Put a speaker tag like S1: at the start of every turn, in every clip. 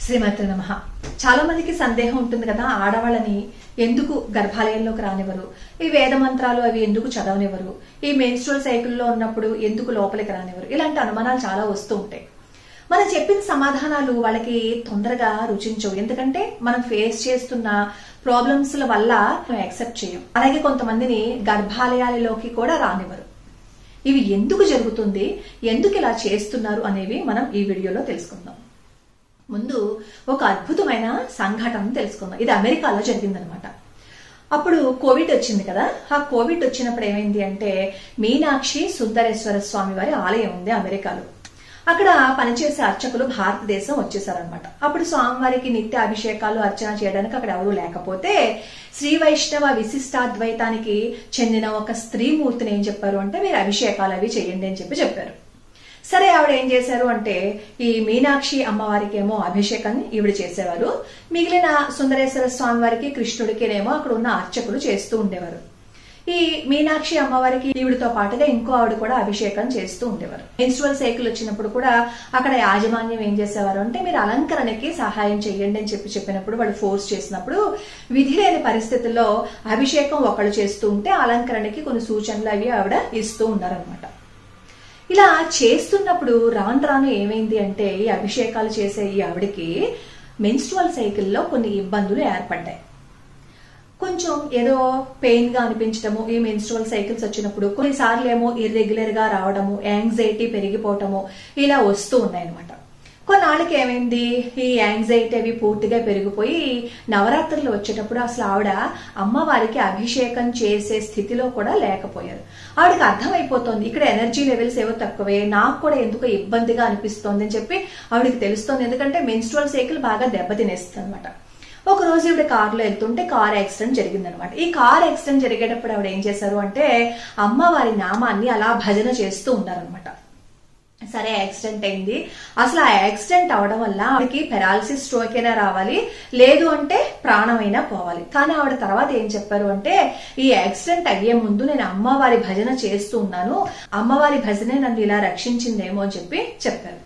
S1: శ్రీమతి నమః. చాలా మందికి సందేహం ఉంటుంది కదా, ఆడవాళ్ళని ఎందుకు గర్భాలయంలోకి రానివ్వరు, ఈ వేద మంత్రాలు అవి ఎందుకు చదవనివ్వరు, ఈ మెన్స్ట్రువల్ సైకిల్లో ఉన్నప్పుడు ఎందుకు లోపలికి రానివ్వరు, ఇలాంటి అనుమానాలు చాలా వస్తూ ఉంటాయి. మనం చెప్పిన సమాధానాలు వాళ్ళకి తొందరగా రుచించవు. ఎందుకంటే మనం ఫేస్ చేస్తున్న ప్రాబ్లమ్స్ వల్ల మనం యాక్సెప్ట్ చేయం. అలాగే కొంతమందిని గర్భాలయాలలోకి కూడా రానివ్వరు. ఇవి ఎందుకు జరుగుతుంది, ఎందుకు ఇలా చేస్తున్నారు అనేవి మనం ఈ వీడియోలో తెలుసుకుందాం. ముందు ఒక అద్భుతమైన సంఘటన తెలుసుకుందాం. ఇది అమెరికాలో జరిగిందనమాట. అప్పుడు కోవిడ్ వచ్చింది కదా, ఆ కోవిడ్ వచ్చినప్పుడు ఏమైంది అంటే, మీనాక్షి సుందరేశ్వర స్వామి వారి ఆలయం ఉంది అమెరికాలో. అక్కడ పనిచేసే అర్చకులు భారతదేశం వచ్చేసారనమాట. అప్పుడు స్వామివారికి నిత్య అభిషేకాలు అర్చన చేయడానికి అక్కడ ఎవరూ లేకపోతే, శ్రీ వైష్ణవ విశిష్టాద్వైతానికి చెందిన ఒక స్త్రీమూర్తిని ఏం చెప్పారు అంటే, మీరు అభిషేకాలు అవి చేయండి అని చెప్పారు. సరే, ఆవిడ ఏం చేశారు అంటే, ఈ మీనాక్షి అమ్మవారికి ఏమో అభిషేకాన్ని ఈవిడ చేసేవారు, మిగిలిన సుందరేశ్వర స్వామి వారికి కృష్ణుడికినేమో అక్కడ ఉన్న అర్చకులు చేస్తూ ఉండేవారు. ఈ మీనాక్షి అమ్మవారికి ఈవిడతో పాటుగా ఇంకో ఆవిడ కూడా అభిషేకం చేస్తూ ఉండేవారు. మెన్స్ట్రువల్ సైకిల్ వచ్చినప్పుడు కూడా అక్కడ యాజమాన్యం ఏం చేసేవారు అంటే, మీరు అలంకరణకి సహాయం చేయండి అని చెప్పినప్పుడు వాళ్ళు ఫోర్స్ చేసినప్పుడు, విధి లేని పరిస్థితుల్లో అభిషేకం ఒకళ్ళు చేస్తూ ఉంటే అలంకరణకి కొన్ని సూచనలు అవి ఆవిడ ఇస్తూ ఉన్నారనమాట. ఇలా చేస్తున్నప్పుడు రాను రాను ఏమైంది అంటే, ఈ అభిషేకాలు చేసే ఈ ఆవిడకి మెన్స్ట్రువల్ సైకిల్లో కొన్ని ఇబ్బందులు ఏర్పడ్డాయి. కొంచెం ఏదో పెయిన్ గా అనిపించడము, ఈ మెన్స్ట్రువల్ సైకిల్స్ వచ్చినప్పుడు కొన్నిసార్లు ఏమో ఇర్రెగ్యులర్ గా రావడము, యాంగ్జైటీ పెరిగిపోవటము, ఇలా వస్తూ ఉన్నాయన్నమాట. కొన్నాళ్ళకి ఏమైంది, ఈ యాంగ్జైటీ అవి పూర్తిగా పెరిగిపోయి నవరాత్రులు వచ్చేటప్పుడు అసలు ఆవిడ అమ్మవారికి అభిషేకం చేసే స్థితిలో కూడా లేకపోయారు. ఆవిడకి అర్థమైపోతుంది, ఇక్కడ ఎనర్జీ లెవెల్స్ ఏవో తక్కువే, నాకు కూడా ఎందుకో ఇబ్బందిగా అనిపిస్తోంది అని చెప్పి ఆవిడకి తెలుస్తోంది. ఎందుకంటే మెన్స్ట్రువల్ సైకిల్ బాగా దెబ్బతినేస్తుంది అనమాట. ఒక రోజు ఈవిడ కారులో వెళ్తుంటే కార్ యాక్సిడెంట్ జరిగిందనమాట. ఈ కార్ యాక్సిడెంట్ జరిగేటప్పుడు ఆవిడ ఏం చేశారు అంటే, అమ్మవారి నామాన్ని అలా భజన చేస్తూ ఉన్నారనమాట. సరే, యాక్సిడెంట్ అయింది. అసలు ఆ యాక్సిడెంట్ అవడం వల్ల ఆవిడకి పెరాలసిస్, స్ట్రోక్ అయినా రావాలి, లేదు అంటే ప్రాణమైనా పోవాలి. కానీ ఆవిడ తర్వాత ఏం చెప్పారు అంటే, ఈ యాక్సిడెంట్ అయ్యే ముందు నేను అమ్మవారి భజన చేస్తూ ఉన్నాను, అమ్మవారి భజనే నన్ను ఇలా రక్షించిందేమో అని చెప్పారు.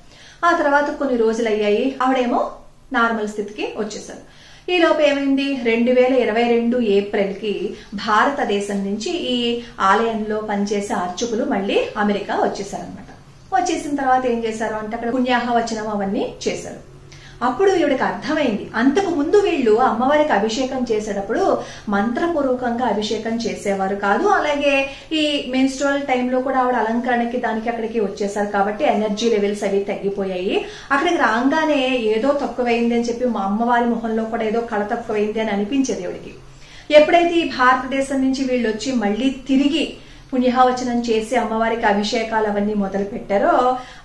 S1: ఆ తర్వాత కొన్ని రోజులు అయ్యాయి, ఆవిడేమో నార్మల్ స్థితికి వచ్చేసారు. ఈ లోపు ఏమైంది, 2022 ఏప్రిల్కి భారతదేశం నుంచి ఈ ఆలయంలో పనిచేసే అర్చకులు మళ్ళీ అమెరికా వచ్చేసారనమాట. వచ్చేసిన తర్వాత ఏం చేశారు అంటే, అక్కడ పుణ్యాహవచనం అవన్నీ చేశారు. అప్పుడు ఈవిడికి అర్థమైంది, అంతకు ముందు వీళ్ళు అమ్మవారికి అభిషేకం చేసేటప్పుడు మంత్రపూర్వకంగా అభిషేకం చేసేవారు కాదు. అలాగే ఈ మెన్స్ట్రువల్ టైంలో కూడా ఆవిడ అలంకరణకి దానికి అక్కడికి వచ్చేసారు కాబట్టి ఎనర్జీ లెవెల్స్ అవి తగ్గిపోయాయి. అక్కడికి రాగానే ఏదో తక్కువైంది అని చెప్పి మా అమ్మవారి మొహంలో కూడా ఏదో కళ తక్కువైంది అని అనిపించేది ఈవిడికి. ఎప్పుడైతే ఈ భారతదేశం నుంచి వీళ్ళు వచ్చి మళ్ళీ తిరిగి పుణ్యవచనం చేసి అమ్మవారికి అభిషేకాలు అవన్నీ మొదలు పెట్టారో,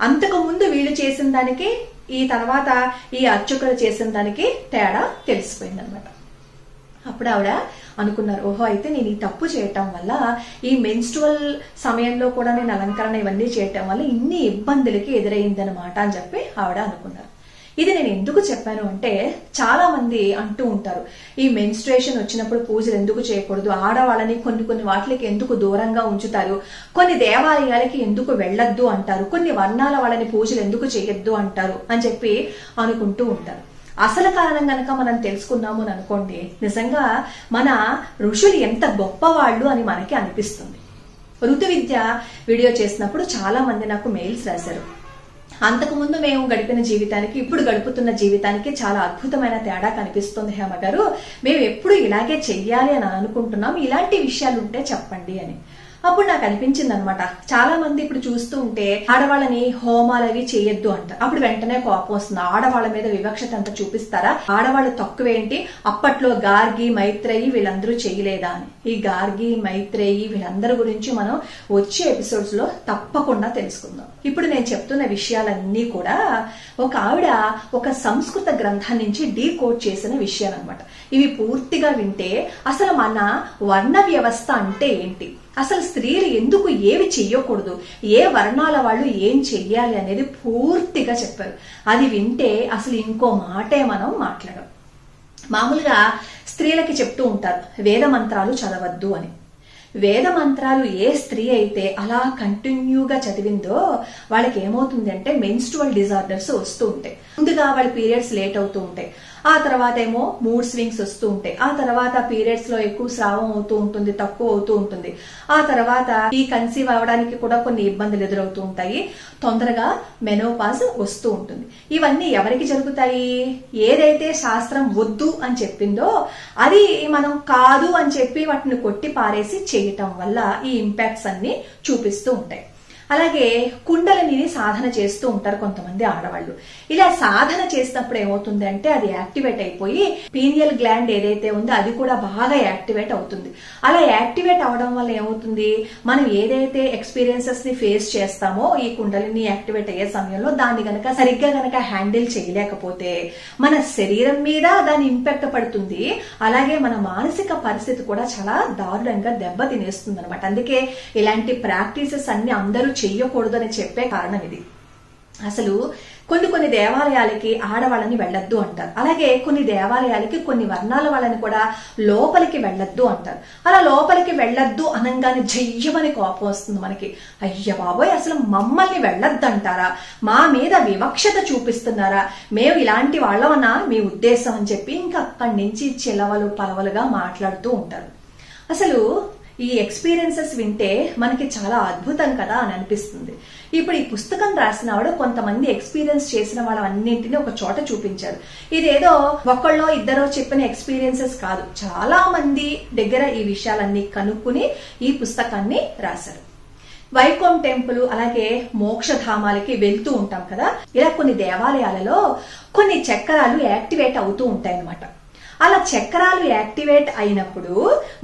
S1: అంతకు ముందు వీళ్ళు చేసిన దానికి ఈ తర్వాత ఈ అర్చకులు చేసిన దానికి తేడా తెలిసిపోయిందనమాట. అప్పుడు ఆవిడ అనుకున్నారు, ఓహో, అయితే నేను ఈ తప్పు చేయటం వల్ల, ఈ మెన్స్ట్రువల్ సమయంలో కూడా నేను అలంకరణ ఇవన్నీ చేయటం వల్ల ఇన్ని ఇబ్బందులకి ఎదురైందనమాట అని చెప్పి ఆవిడ అనుకున్నారు. ఇది నేను ఎందుకు చెప్పాను అంటే, చాలా మంది అంటూ ఉంటారు, ఈ మెన్స్ట్రుయేషన్ వచ్చినప్పుడు పూజలు ఎందుకు చేయకూడదు, ఆడవాళ్ళని కొన్ని వాటికి ఎందుకు దూరంగా ఉంచుతారు, కొన్ని దేవాలయాలకి ఎందుకు వెళ్ళొద్దు అంటారు, కొన్ని వర్ణాల వాళ్ళని పూజలు ఎందుకు చేయొద్దు అంటారు అని చెప్పి అనుకుంటూ ఉంటారు. అసలు కారణం గనక మనం తెలుసుకున్నాము అని అనుకోండి, నిజంగా మన ఋషులు ఎంత గొప్పవాళ్ళు అని మనకి అనిపిస్తుంది. ఋతు విద్య వీడియో చేసినప్పుడు చాలా మంది నాకు మెయిల్స్ రాశారు, అంతకుముందు మేము గడిపిన జీవితానికి ఇప్పుడు గడుపుతున్న జీవితానికి చాలా అద్భుతమైన తేడా కనిపిస్తుంది హేమ గారు, మేము ఎప్పుడు ఇలాగే చెయ్యాలి అని అనుకుంటున్నాం, ఇలాంటి విషయాలు ఉంటే చెప్పండి అని. అప్పుడు నాకు అనిపించింది అనమాట, చాలా మంది ఇప్పుడు చూస్తూ ఉంటే ఆడవాళ్ళని హోమాలు అవి చేయొద్దు అంటారు. అప్పుడు వెంటనే కోపం వస్తుంది, ఆడవాళ్ళ మీద వివక్షత అంతా చూపిస్తారా, ఆడవాళ్ళు తక్కువేంటి, అప్పట్లో గార్గి, మైత్రేయి వీళ్ళందరూ చేయలేదా అని. ఈ గార్గి, మైత్రేయి వీళ్ళందరి గురించి మనం వచ్చే ఎపిసోడ్స్ లో తప్పకుండా తెలుసుకుందాం. ఇప్పుడు నేను చెప్తున్న విషయాలన్నీ కూడా ఒక ఆవిడ ఒక సంస్కృత గ్రంథం నుంచి డీకోడ్ చేసిన విషయాలు అనమాట. ఇవి పూర్తిగా వింటే అసలు మన వర్ణ వ్యవస్థ అంటే ఏంటి, అసలు స్త్రీలు ఎందుకు ఏవి చెయ్యకూడదు, ఏ వర్ణాల వాళ్ళు ఏం చెయ్యాలి అనేది పూర్తిగా చెప్పారు. అది వింటే అసలు ఇంకో మాటే మనం మాట్లాడం. మామూలుగా స్త్రీలకి చెప్తూ ఉంటారు వేద మంత్రాలు చదవద్దు అని. వేద మంత్రాలు ఏ స్త్రీ అయితే అలా కంటిన్యూగా చదివిందో వాళ్ళకి ఏమవుతుంది అంటే మెన్స్ట్రువల్ డిజార్డర్స్ వస్తూ ఉంటాయి. ముందుగా వాళ్ళ పీరియడ్స్ లేట్ అవుతూ ఉంటాయి, ఆ తర్వాత ఏమో మూడ్ స్వింగ్స్ వస్తూ ఉంటాయి, ఆ తర్వాత పీరియడ్స్ లో ఎక్కువ స్రావం అవుతూ ఉంటుంది, తక్కువ అవుతూ ఉంటుంది, ఆ తర్వాత ఈ కన్సీవ్ అవ్వడానికి కూడా కొన్ని ఇబ్బందులు ఎదురవుతూ ఉంటాయి, తొందరగా మెనోపాజ్ వస్తూ ఉంటుంది. ఇవన్నీ ఎవరికి జరుగుతాయి? ఏదైతే శాస్త్రం వద్దు అని చెప్పిందో అది మనం కాదు అని చెప్పి వాటిని కొట్టి పారేసి చేయటం వల్ల ఈ ఇంపాక్ట్స్ అన్ని చూపిస్తూ ఉంటాయి. అలాగే కుండలిని సాధన చేస్తూ ఉంటారు కొంతమంది ఆడవాళ్ళు. ఇలా సాధన చేసినప్పుడు ఏమవుతుంది అంటే అది యాక్టివేట్ అయిపోయి పీనియల్ గ్లాండ్ ఏదైతే ఉందో అది కూడా బాగా యాక్టివేట్ అవుతుంది. అలా యాక్టివేట్ అవడం వల్ల ఏమవుతుంది, మనం ఏదైతే ఎక్స్పీరియన్సెస్ ని ఫేస్ చేస్తామో ఈ కుండలిని యాక్టివేట్ అయ్యే సమయంలో దాన్ని గనక సరిగ్గా గనక హ్యాండిల్ చేయలేకపోతే మన శరీరం మీద దాని ఇంపాక్ట్ పడుతుంది, అలాగే మన మానసిక పరిస్థితి కూడా చాలా దారుణంగా దెబ్బ తినేస్తుంది అనమాట. అందుకే ఇలాంటి ప్రాక్టీసెస్ అన్ని అందరూ చెయ్యకూడదు అని చెప్పే కారణం ఇది. అసలు కొన్ని దేవాలయాలకి ఆడవాళ్ళని వెళ్ళొద్దు అంటారు, అలాగే కొన్ని దేవాలయాలకి కొన్ని వర్ణాల వాళ్ళని కూడా లోపలికి వెళ్ళొద్దు అంటారు. అలా లోపలికి వెళ్ళొద్దు అనంగానే జయ్యమని కోపం వస్తుంది మనకి. అయ్య బాబోయ్, అసలు మమ్మల్ని వెళ్ళొద్దు అంటారా, మా మీద వివక్షత చూపిస్తున్నారా, మేము ఇలాంటి వాళ్ళమన్నా మీ ఉద్దేశం అని చెప్పి ఇంకా అక్కడి నుంచి చిలవలు పలవలుగా మాట్లాడుతూ ఉంటారు. అసలు ఈ ఎక్స్పీరియన్సెస్ వింటే మనకి చాలా అద్భుతం కదా అని అనిపిస్తుంది. ఇప్పుడు ఈ పుస్తకం రాసినవాడు కొంతమంది ఎక్స్పీరియన్స్ చేసిన వాళ్ళన్నింటినీ ఒక చోట చూపించారు. ఇదేదో ఒకళ్ళో ఇద్దరో చెప్పిన ఎక్స్పీరియన్సెస్ కాదు, చాలా మంది దగ్గర ఈ విషయాలన్నీ కనుక్కుని ఈ పుస్తకాన్ని రాశారు. వైకోం టెంపుల్ అలాగే మోక్షధామాలకి వెళ్తూ ఉంటాం కదా, ఇలా కొన్ని దేవాలయాలలో కొన్ని చక్రాలు యాక్టివేట్ అవుతూ ఉంటాయి అన్నమాట. అలా చక్రాలు యాక్టివేట్ అయినప్పుడు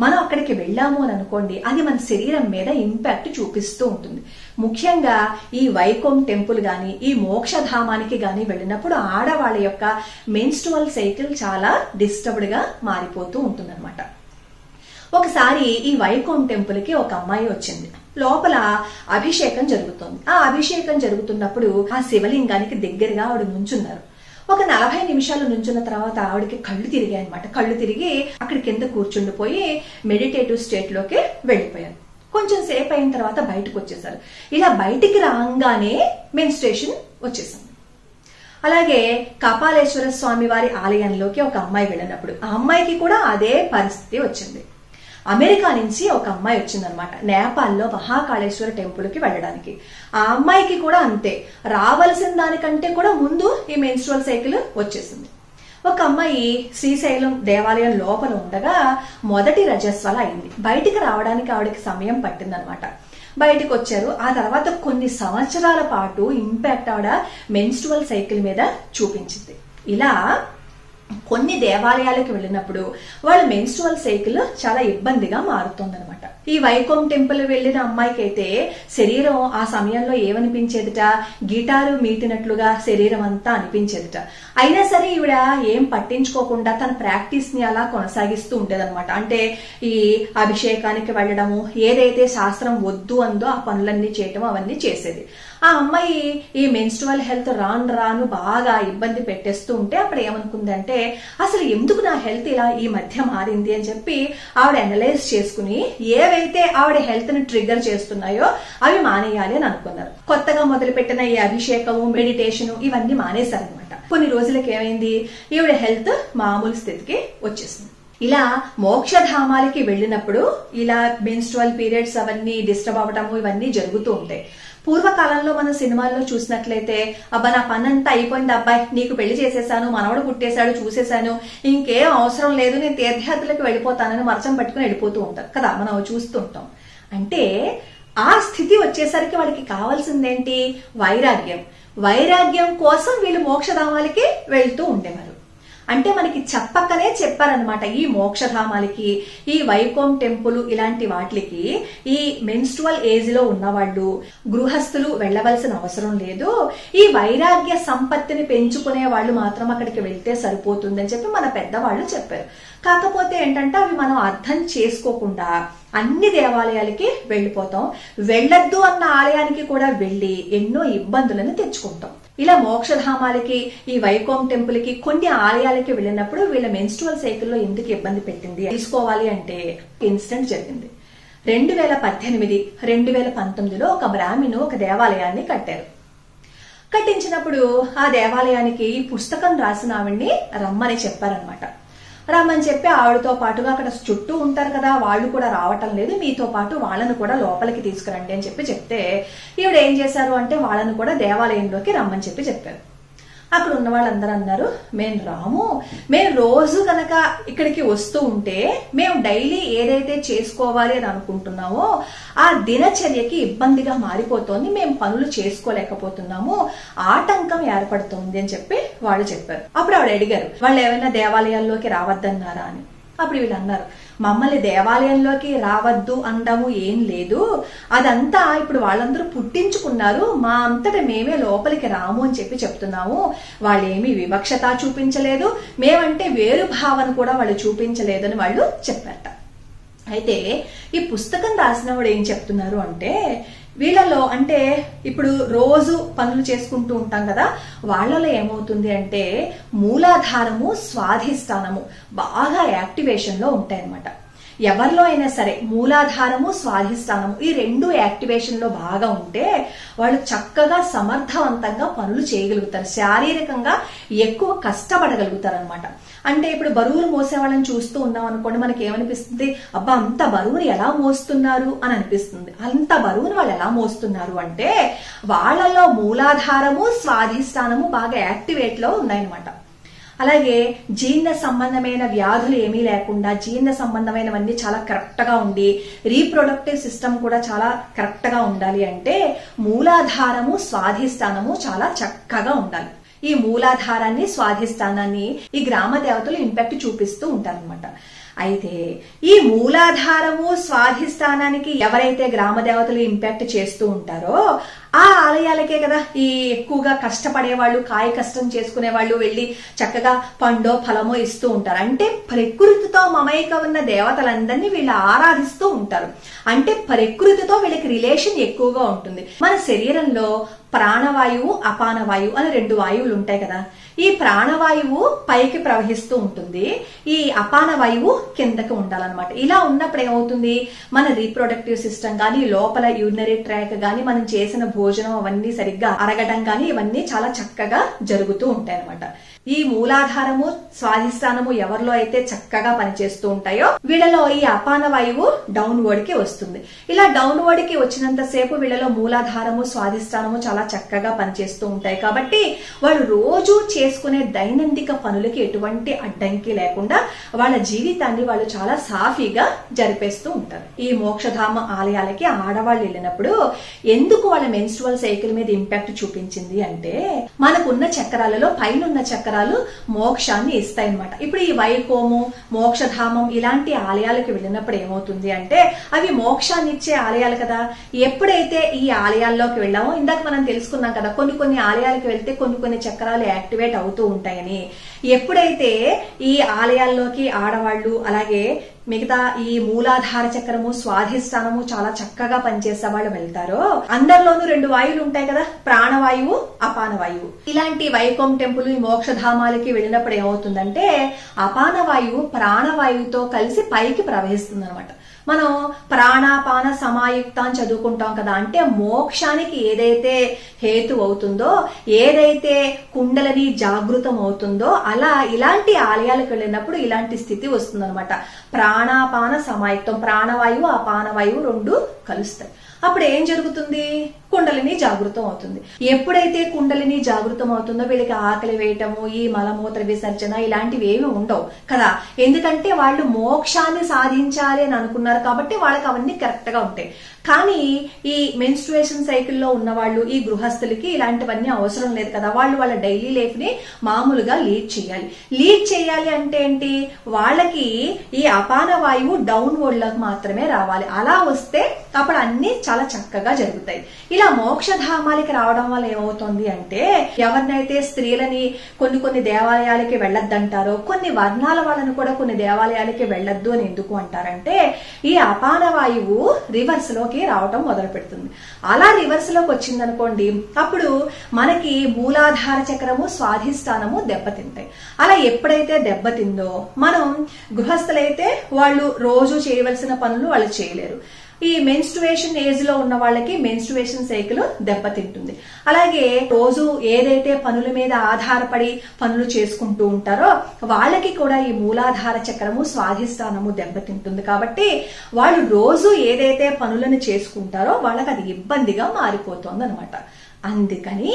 S1: మనం అక్కడికి వెళ్ళాము అని అనుకోండి, అది మన శరీరం మీద ఇంపాక్ట్ చూపిస్తూ ఉంటుంది. ముఖ్యంగా ఈ వైకోం టెంపుల్ గాని ఈ మోక్షధామానికి గాని వెళ్ళినప్పుడు ఆడవాళ్ళ యొక్క మెన్స్ట్రువల్ సైకిల్ చాలా డిస్టర్బ్డ్ గా మారిపోతూ ఉంటుందన్నమాట. ఒకసారి ఈ వైకోం టెంపుల్ కి ఒక అమ్మాయి వచ్చింది. లోపల అభిషేకం జరుగుతోంది. ఆ అభిషేకం జరుగుతున్నప్పుడు ఆ శివలింగానికి దగ్గరగా ఆవిడ నుంచున్నారు. ఒక 40 నిమిషాలు నుంచున్న తర్వాత ఆవిడకి కళ్ళు తిరిగాయి అనమాట. కళ్ళు తిరిగి అక్కడి కింద కూర్చుండిపోయి మెడిటేటివ్ స్టేట్ లోకి వెళ్లిపోయారు. కొంచెం సేపు అయిన తర్వాత బయటకు వచ్చేసారు. ఇలా బయటికి రాగానే మెన్స్ట్రేషన్ వచ్చేసింది. అలాగే కపాలేశ్వర స్వామి వారి ఆలయంలోకి ఒక అమ్మాయి వెళ్ళినప్పుడు ఆ అమ్మాయికి కూడా అదే పరిస్థితి వచ్చింది. అమెరికా నుంచి ఒక అమ్మాయి వచ్చిందనమాట, నేపాల్లో మహాకాళేశ్వర టెంపుల్ కి వెళ్ళడానికి. ఆ అమ్మాయికి కూడా అంతే, రావాల్సిన దానికంటే కూడా ముందు ఈ మెన్స్ట్రువల్ సైకిల్ వచ్చేసింది. ఒక అమ్మాయి శ్రీశైలం దేవాలయం లోపల ఉండగా మొదటి రజస్వల అయింది. బయటికి రావడానికి ఆవిడకి సమయం పట్టిందనమాట. బయటకు వచ్చారు. ఆ తర్వాత కొన్ని సంవత్సరాల పాటు ఇంపాక్ట్ ఆవిడ మెన్స్ట్రువల్ సైకిల్ మీద చూపించింది. ఇలా కొన్ని దేవాలయాలకు వెళ్ళినప్పుడు వాళ్ళ మెన్స్ట్రువల్ సైకిల్ చాలా ఇబ్బందిగా మారుతుందన్నమాట. ఈ వైకోం టెంపుల్ వెళ్లిన అమ్మాయికి అయితే శరీరం ఆ సమయంలో ఏమనిపించేదిట, గిటారు మీటినట్లుగా శరీరం అంతా అనిపించేదిట. అయినా సరే ఈవిడ ఏం పట్టించుకోకుండా తన ప్రాక్టీస్ ని అలా కొనసాగిస్తూ ఉండేదన్నమాట. అంటే ఈ అభిషేకానికి వెళ్ళడము, ఏదైతే శాస్త్రం వద్దు అందో ఆ పనులన్నీ చేయటం అవన్నీ చేసేది. ఆ అమ్మాయి ఈ మెన్స్ట్రువల్ హెల్త్ రాను బాగా ఇబ్బంది పెట్టేస్తూ ఉంటే అప్పుడు ఏమనుకుందంటే, అసలు ఎందుకు నా హెల్త్ ఇలా ఈ మధ్య మారింది అని చెప్పి ఆవిడ అనలైజ్ చేసుకుని ఏవైతే ఆవిడ హెల్త్ ని ట్రిగ్గర్ చేస్తున్నాయో అవి మానేయాలి అని అనుకున్నారు. కొత్తగా మొదలుపెట్టిన ఈ అభిషేకము, మెడిటేషన్ ఇవన్నీ మానేశారనమాట. కొన్ని రోజులకి ఏమైంది, ఈవిడ హెల్త్ మామూలు స్థితికి వచ్చేసింది. ఇలా మోక్షధామాలకి వెళ్ళినప్పుడు ఇలా మెన్స్ట్రువల్ పీరియడ్స్ అవన్నీ డిస్టర్బ్ అవ్వటము ఇవన్నీ జరుగుతూ ఉంటాయి. పూర్వకాలంలో మనం సినిమాల్లో చూసినట్లయితే, అబ్బా నా పనంతా అయిపోయింది అబ్బాయి, నీకు పెళ్లి చేసేసాను, మనవడు పుట్టేశాడు, చూసేశాను, ఇంకేం అవసరం లేదు, నేను తీర్థయాత్రలకు వెళ్ళిపోతానని మరచం పట్టుకుని వెళ్ళిపోతూ ఉంటారు కదా, మనం చూస్తూ ఉంటాం. అంటే ఆ స్థితి వచ్చేసరికి వాళ్ళకి కావాల్సిందేంటి, వైరాగ్యం. వైరాగ్యం కోసం వీళ్ళు మోక్షధామాలకి వెళ్తూ ఉండేవారు. అంటే మనకి చెప్పకనే చెప్పారనమాట, ఈ మోక్షధామాలకి, ఈ వైకోం టెంపుల్ ఇలాంటి వాటికి ఈ మెన్స్ట్రువల్ ఏజ్ లో ఉన్నవాళ్ళు గృహస్థులు వెళ్ళవలసిన అవసరం లేదు, ఈ వైరాగ్య సంపత్తిని పెంచుకునే వాళ్ళు మాత్రం అక్కడికి వెళ్తే సరిపోతుందని చెప్పి మన పెద్దవాళ్ళు చెప్పారు. కాకపోతే ఏంటంటే అవి మనం అర్థం చేసుకోకుండా అన్ని దేవాలయాలకి వెళ్ళిపోతాం, వెళ్ళొద్దు అన్న ఆలయానికి కూడా వెళ్లి ఎన్నో ఇబ్బందులను తెచ్చుకుంటాం. ఇలా మోక్షధామాలకి, ఈ వైకోం టెంపుల్ కి, కొన్ని ఆలయాలకి వెళ్ళినప్పుడు వీళ్ళ మెన్స్ట్రువల్ సైకిల్లో ఎందుకు ఇబ్బంది పెట్టింది తెలుసుకోవాలి అంటే ఇన్సిడెంట్ జరిగింది. 2018, 2019లో ఒక బ్రాహ్మణు ఒక దేవాలయాన్ని కట్టారు. కట్టించినప్పుడు ఆ దేవాలయానికి ఈ పుస్తకం రాసిన ఆవిడ్ని రమ్మని చెప్పారనమాట. రమ్మని చెప్పి ఆవిడతో పాటుగా అక్కడ చుట్టూ ఉంటారు కదా, వాళ్ళు కూడా రావటం లేదు, మీతో పాటు వాళ్ళను కూడా లోపలికి తీసుకురండి అని చెప్తే ఈవిడ ఏం చేశారు అంటే వాళ్ళను కూడా దేవాలయంలోకి రమ్మని చెప్పారు. అక్కడ ఉన్న వాళ్ళందరూ అన్నారు, మేము రాము, మేము రోజు కనుక ఇక్కడికి వస్తూ ఉంటే మేము డైలీ ఏదైతే చేసుకోవాలి అని అనుకుంటున్నామో ఆ దినచర్యకి ఇబ్బందిగా మారిపోతోంది, మేము పనులు చేసుకోలేకపోతున్నాము, ఆటంకం ఏర్పడుతోంది అని చెప్పి వాళ్ళు చెప్పారు. అప్పుడు ఆవిడ అడిగారు, వాళ్ళు ఏమైనా దేవాలయాల్లోకి రావద్దన్నారా అని. అప్పుడు వీళ్ళు అన్నారు, మమ్మల్ని దేవాలయంలోకి రావద్దు అనడము ఏం లేదు, అదంతా ఇప్పుడు వాళ్ళందరూ పుట్టించుకున్నారు, మా అంతటా మేమే లోపలికి రాము అని చెప్తున్నాము. వాళ్ళేమీ వివక్షత చూపించలేదు, మేమంటే వేరు భావన కూడా వాళ్ళు చూపించలేదు అని వాళ్ళు చెప్పారట. అయితే ఈ పుస్తకం రాసిన వాడు ఏం చెప్తున్నారు అంటే వీళ్ళలో అంటే ఇప్పుడు రోజు పనులు చేసుకుంటూ ఉంటాం కదా, వాళ్ళలో ఏమవుతుంది అంటే మూలాధారము స్వాధిష్టానము బాగా యాక్టివేషన్ లో ఉంటాయన్నమాట. ఎవరిలో అయినా సరే మూలాధారము స్వాధిష్టానము ఈ రెండు యాక్టివేషన్ లో బాగా ఉంటే వాళ్ళు చక్కగా సమర్థవంతంగా పనులు చేయగలుగుతారు, శారీరకంగా ఎక్కువ కష్టపడగలుగుతారు అనమాట. అంటే ఇప్పుడు బరువులు మోసే వాళ్ళని చూస్తూ ఉన్నాం అనుకోండి, మనకి ఏమనిపిస్తుంది, అబ్బా అంత బరువుని ఎలా మోస్తున్నారు అని అనిపిస్తుంది. అంత బరువుని వాళ్ళు ఎలా మోస్తున్నారు అంటే వాళ్ళలో మూలాధారము స్వాధిష్టానము బాగా యాక్టివేట్ లో ఉన్నాయన్నమాట. అలాగే జీర్ణ సంబంధమైన వ్యాధులు ఏమీ లేకుండా జీర్ణ సంబంధమైనవన్నీ చాలా కరెక్ట్ గా ఉండి రీప్రొడక్టివ్ సిస్టమ్ కూడా చాలా కరెక్ట్ గా ఉండాలి అంటే మూలాధారము స్వాధిష్టానము చాలా చక్కగా ఉండాలి. ఈ మూలాధారాన్ని స్వాధిష్టానాన్ని ఈ గ్రామ దేవతలు ఇంపాక్ట్ చూపిస్తూ ఉంటారన్నమాట. అయితే ఈ మూలాధారము స్వాధిష్టానానికి ఎవరైతే గ్రామ దేవతలు ఇంపాక్ట్ చేస్తూ ఉంటారో ఆ ఆలయాలకే కదా ఈ ఎక్కువగా కష్టపడే వాళ్ళు, కాయ కష్టం చేసుకునే వాళ్ళు వెళ్లి చక్కగా పండో ఫలమో ఇస్తూ ఉంటారు. అంటే ప్రకృతితో మమైక ఉన్న దేవతలందరినీ వీళ్ళు ఆరాధిస్తూ ఉంటారు. అంటే ప్రకృతితో వీళ్ళకి రిలేషన్ ఎక్కువగా ఉంటుంది. మన శరీరంలో ప్రాణవాయువు అపానవాయువు అని రెండు వాయువులు ఉంటాయి కదా. ఈ ప్రాణవాయువు పైకి ప్రవహిస్తూ ఉంటుంది, ఈ అపానవాయువు కిందకి ఉండాలన్నమాట. ఇలా ఉన్నప్పుడు ఏమవుతుంది, మన రీప్రొడక్టివ్ సిస్టమ్ గానీ లోపల యూరినరీ ట్రాక్ గానీ మనం చేసిన భోజనం అవన్నీ సరిగ్గా అరగడం గానీ ఇవన్నీ చాలా చక్కగా జరుగుతూ ఉంటాయి అన్నమాట. ఈ మూలాధారము స్వాధిష్టానము ఎవరిలో అయితే చక్కగా పనిచేస్తూ ఉంటాయో వీళ్ళలో ఈ అపాన వాయువు డౌన్ వర్డ్ కి వస్తుంది. ఇలా డౌన్ వర్డ్ కి వచ్చినంత సేపు వీళ్ళలో మూలాధారము స్వాధిష్టానము చాలా చక్కగా పనిచేస్తూ ఉంటాయి. కాబట్టి వాళ్ళు రోజు చేసుకునే దైనందిక పనులకి ఎటువంటి అడ్డంకి లేకుండా వాళ్ళ జీవితాన్ని వాళ్ళు చాలా సాఫీగా జరిపేస్తూ ఉంటారు. ఈ మోక్షధామ ఆలయాలకి ఆడవాళ్ళు వెళ్ళినప్పుడు ఎందుకు వాళ్ళ మెన్స్ట్రువల్ సైకిల్ మీద ఇంపాక్ట్ చూపించింది అంటే మనకున్న చక్రాలలో పైనున్న చక్రాలు మోక్షాన్ని ఇస్తాయన్నమాట. ఇప్పుడు ఈ వైకోము మోక్షధామం ఇలాంటి ఆలయాలకు వెళ్ళినప్పుడు ఏమవుతుంది అంటే అవి మోక్షాన్ని ఇచ్చే ఆలయాలు కదా. ఎప్పుడైతే ఈ ఆలయాల్లోకి వెళ్ళామో ఇందాక మనం తెలుసుకున్నాం కదా, కొన్ని ఆలయాలకు వెళ్తే కొన్ని చక్రాలు యాక్టివేట్ అవుతూ ఉంటాయని. ఎప్పుడైతే ఈ ఆలయాల్లోకి ఆడవాళ్లు అలాగే మిగతా ఈ మూలాధార చక్రము స్వాధిష్టానము చాలా చక్కగా పనిచేసే వాళ్ళు వెళ్తారో అందరిలోనూ రెండు వాయువులు ఉంటాయి కదా, ప్రాణవాయువు అపానవాయువు. ఇలాంటి వైకోం టెంపుల్ ఈ మోక్షధామాలకి వెళ్ళినప్పుడు ఏమవుతుందంటే అపానవాయువు ప్రాణవాయువుతో కలిసి పైకి ప్రవహిస్తుంది అనమాట. మనం ప్రాణాపాన సమాయుక్త అని చదువుకుంటాం కదా, అంటే మోక్షానికి ఏదైతే హేతు అవుతుందో ఏదైతే కుండలని జాగృతం అవుతుందో అలా ఇలాంటి ఆలయాలకు వెళ్ళినప్పుడు ఇలాంటి స్థితి వస్తుందన్నమాట. ప్రాణాపాన సమాయుక్తం, ప్రాణవాయువు అపానవాయువు రెండు కలుస్తాయి. అప్పుడు ఏం జరుగుతుంది, కుండలిని జాగృతం అవుతుంది. ఎప్పుడైతే కుండలిని జాగృతం అవుతుందో వీళ్ళకి ఆకలి వేయటము ఈ మలమూత్ర విసర్జన ఇలాంటివి ఏమి ఉండవు కదా. ఎందుకంటే వాళ్ళు మోక్షాన్ని సాధించాలి అని అనుకున్నారు కాబట్టి వాళ్ళకి అవన్నీ కరెక్ట్ గా ఉంటాయి. కానీ ఈ మెన్స్ట్రుయేషన్ సైకిల్లో ఉన్న వాళ్ళు ఈ గృహస్థులకి ఇలాంటివన్నీ అవసరం లేదు కదా. వాళ్ళు వాళ్ళ డైలీ లైఫ్ ని మామూలుగా లీడ్ చేయాలి అంటే ఏంటి, వాళ్ళకి ఈ అపాన వాయువు డౌన్ వర్డ్ లకు మాత్రమే రావాలి. అలా వస్తే అప్పుడు అన్ని చాలా చక్కగా జరుగుతాయి. ఇలా మోక్షధామాలకి రావడం వల్ల ఏమవుతుంది అంటే ఎవరినైతే స్త్రీలని కొన్ని దేవాలయాలకి వెళ్ళొద్దంటారో కొన్ని వర్ణాల వాళ్ళని కూడా కొన్ని దేవాలయాలకి వెళ్ళొద్దు అని ఎందుకు అంటారంటే ఈ అపాన వాయువు రివర్స్ లోకి రావటం మొదలు పెడుతుంది. అలా రివర్స్ లోకి వచ్చిందనుకోండి అప్పుడు మనకి మూలాధార చక్రము స్వాధిష్టానము దెబ్బతింటాయి. అలా ఎప్పుడైతే దెబ్బతిందో మనం గృహస్థులైతే వాళ్ళు రోజు చేయవలసిన పనులు వాళ్ళు చేయలేరు. ఈ మెన్స్ట్రుయేషన్ ఏజ్ లో ఉన్న వాళ్ళకి మెన్స్ట్రుయేషన్ సైకిల్ దెబ్బతింటుంది. అలాగే రోజు ఏదైతే పనుల మీద ఆధారపడి పనులు చేసుకుంటూ ఉంటారో వాళ్ళకి కూడా ఈ మూలాధార చక్రము స్వాధిష్టానము దెబ్బతింటుంది. కాబట్టి వాళ్ళు రోజు ఏదైతే పనులను చేసుకుంటారో వాళ్ళకి అది ఇబ్బందిగా మారిపోతుంది అనమాట. అందుకని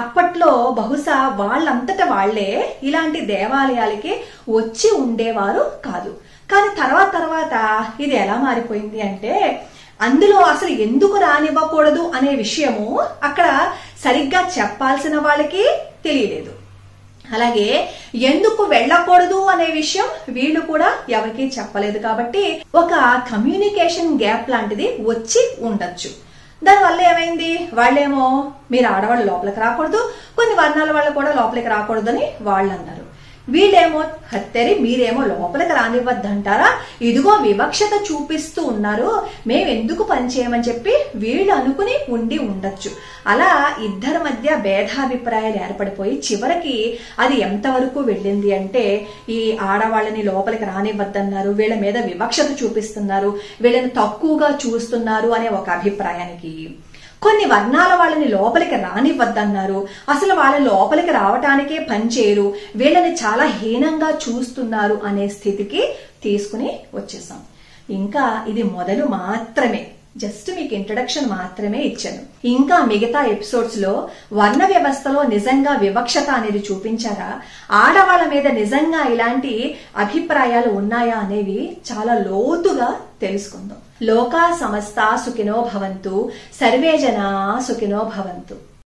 S1: అప్పట్లో బహుశా వాళ్ళంతట వాళ్లే ఇలాంటి దేవాలయాలకి వచ్చి ఉండేవారు కాదు. కానీ తర్వాత ఇది ఎలా మారిపోయింది అంటే అందులో అసలు ఎందుకు రానివ్వకూడదు అనే విషయము అక్కడ సరిగ్గా చెప్పాల్సిన వాళ్ళకి తెలియలేదు. అలాగే ఎందుకు వెళ్ళకూడదు అనే విషయం వీళ్ళు కూడా ఎవరికీ చెప్పలేదు. కాబట్టి ఒక కమ్యూనికేషన్ గ్యాప్ లాంటిది వచ్చి ఉండొచ్చు. దానివల్ల ఏమైంది, వాళ్ళేమో మీరు ఆడవాళ్ళు లోపలికి రాకూడదు, కొన్ని వర్ణాల వాళ్ళు కూడా లోపలికి రాకూడదు అని వాళ్ళు అన్నారు. వీళ్ళేమో హత్తెరి మీరేమో లోపలికి రానివ్వద్దంటారా, ఇదిగో వివక్షత చూపిస్తూ ఉన్నారు, మేమెందుకు పనిచేయమని చెప్పి వీళ్ళు అనుకుని ఉండి ఉండొచ్చు. అలా ఇద్దరి మధ్య భేదాభిప్రాయాలు ఏర్పడిపోయి చివరికి అది ఎంతవరకు వెళ్ళింది అంటే ఈ ఆడవాళ్ళని లోపలికి రానివ్వద్దన్నారు, వీళ్ళ మీద వివక్షత చూపిస్తున్నారు, వీళ్ళని తక్కువగా చూస్తున్నారు అనే ఒక అభిప్రాయానికి, కొన్ని వర్ణాల వాళ్ళని లోపలికి రానివ్వద్దన్నారు, అసలు వాళ్ళ లోపలికి రావటానికే పనిచేయరు, వీళ్ళని చాలా హీనంగా చూస్తున్నారు అనే స్థితికి తీసుకుని వచ్చేసాం. ఇంకా ఇది మొదలు మాత్రమే, జస్ట్ మీకు ఇంట్రడక్షన్ మాత్రమే ఇచ్చాను. ఇంకా మిగతా ఎపిసోడ్స్ లో వర్ణ వ్యవస్థలో నిజంగా వివక్షత అనేది చూపించారా, ఆడవాళ్ళ మీద నిజంగా ఇలాంటి అభిప్రాయాలు ఉన్నాయా అనేవి చాలా లోతుగా తెలుసుకుందాం. లోకా సమస్తా సుఖినో భవంతు, సర్వే జనా సుఖినో భవంతు.